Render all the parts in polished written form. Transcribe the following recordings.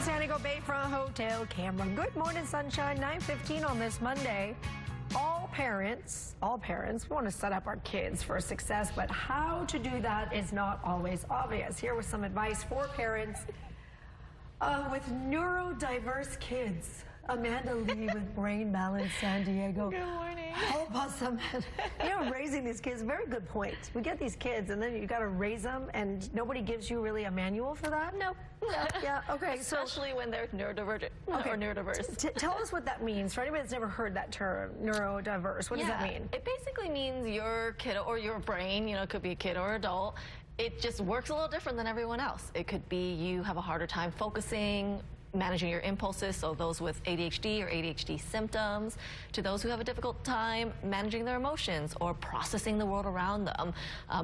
San Diego Bayfront Hotel, Cameron. Good morning, sunshine. 9:15 on this Monday. All parents, we want to set up our kids for success, but how to do that is not always obvious. Here with some advice for parents with neurodiverse kids. Amanda Lee with Brain Balance San Diego. Good morning. Help us, Amanda. You know, raising these kids, very good point. We get these kids, and then you got to raise them, and nobody gives you really a manual for that? No. Yeah, okay. Especially when they're neurodivergent or neurodiverse. Tell us what that means. For anybody that's never heard that term, neurodiverse, what does that mean? It basically means your kid or your brain, you know, it could be a kid or adult, it just works a little different than everyone else. It could be you have a harder time focusing, managing your impulses, so those with ADHD or ADHD symptoms, to those who have a difficult time managing their emotions or processing the world around them,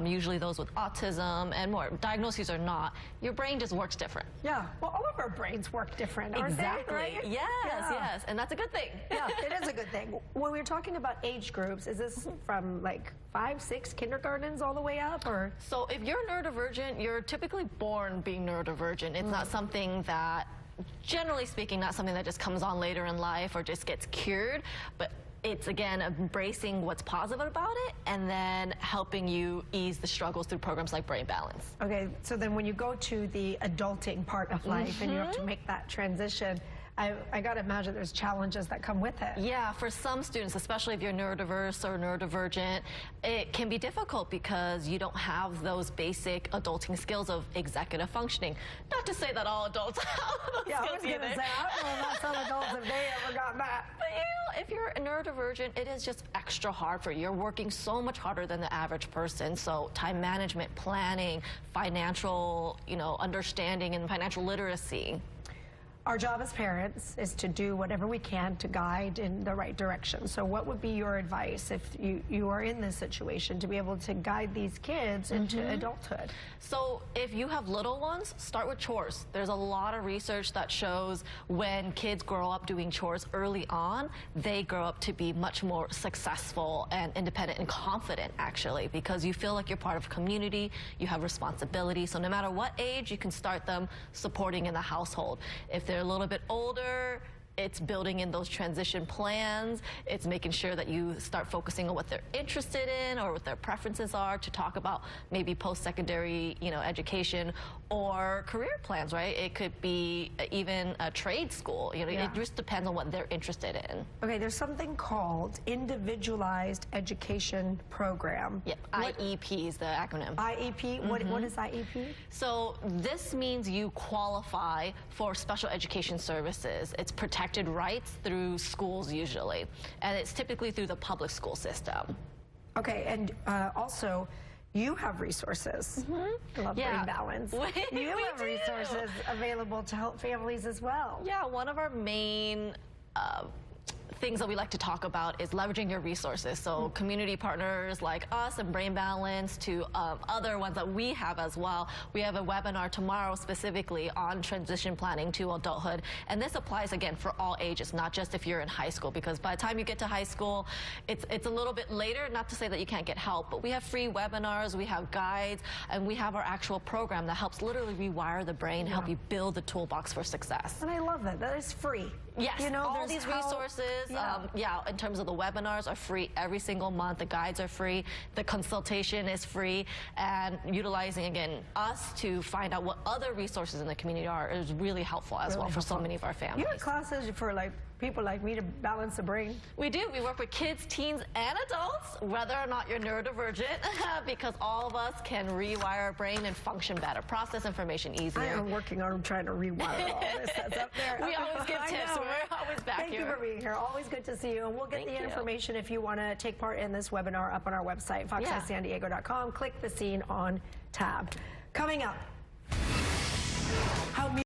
usually those with autism and more. Diagnoses or not, your brain just works different. Yeah, well, all of our brains work different, aren't exactly. they? Right? Yes, and that's a good thing. Yeah, it is a good thing. When we're talking about age groups, is this from like 5, 6 kindergartens all the way up, or? So if you're neurodivergent, you're typically born being neurodivergent. It's not something that, generally speaking, not something that just comes on later in life or just gets cured, but it's, again, embracing what's positive about it and then helping you ease the struggles through programs like Brain Balance. Okay, so then when you go to the adulting part of life and you have to make that transition, I got to imagine there's challenges that come with it. Yeah, for some students, especially if you're neurodiverse or neurodivergent, it can be difficult because you don't have those basic adulting skills of executive functioning. Not to say that all adults have those Yeah, skills I was going to say, I don't know about some adults if they ever got that. But you know, if you're a neurodivergent, it is just extra hard for you. You're working so much harder than the average person. So time management, planning, financial, understanding and financial literacy. Our job as parents is to do whatever we can to guide in the right direction. So what would be your advice if you are in this situation to be able to guide these kids into adulthood? So if you have little ones, start with chores. There's a lot of research that shows when kids grow up doing chores early on, they grow up to be much more successful and independent and confident, actually, because you feel like you're part of a community, you have responsibility. So no matter what age, you can start them supporting in the household. If they're a little bit older, it's building in those transition plans. It's making sure that you start focusing on what they're interested in or what their preferences are to talk about maybe post-secondary, education or career plans, right? It could be even a trade school. It just depends on what they're interested in. Okay, there's something called Individualized Education Program. Yep, IEP is the acronym. IEP, what is IEP? So this means you qualify for special education services. It's protected rights through schools usually, and it's typically through the public school system. Okay, and also you have resources. I love Brain Balance. You have resources available to help families as well. Yeah, one of our main things that we like to talk about is leveraging your resources. So community partners like us and Brain Balance to other ones that we have as well. We have a webinar tomorrow specifically on transition planning to adulthood. And this applies, again, for all ages, not just if you're in high school, because by the time you get to high school, it's a little bit later, not to say that you can't get help, but we have free webinars, we have guides, and we have our actual program that helps literally rewire the brain, help you build the toolbox for success. And I love that. That is free. Yes, all these resources, in terms of the webinars are free every single month. The guides are free. The consultation is free. And utilizing, again, us to find out what other resources in the community are is really helpful as well for so many of our families. You have classes for people like me to balance the brain? We do. We work with kids, teens, and adults, whether or not you're neurodivergent, because all of us can rewire our brain and function better, process information easier. I am working on trying to rewire all this that's up there. We always give tips, so we're always back here. Thank you for being here. Always good to see you. And we'll get the information if you want to take part in this webinar up on our website, foxeyesandiego.com. Click the Scene On tab. Coming up, how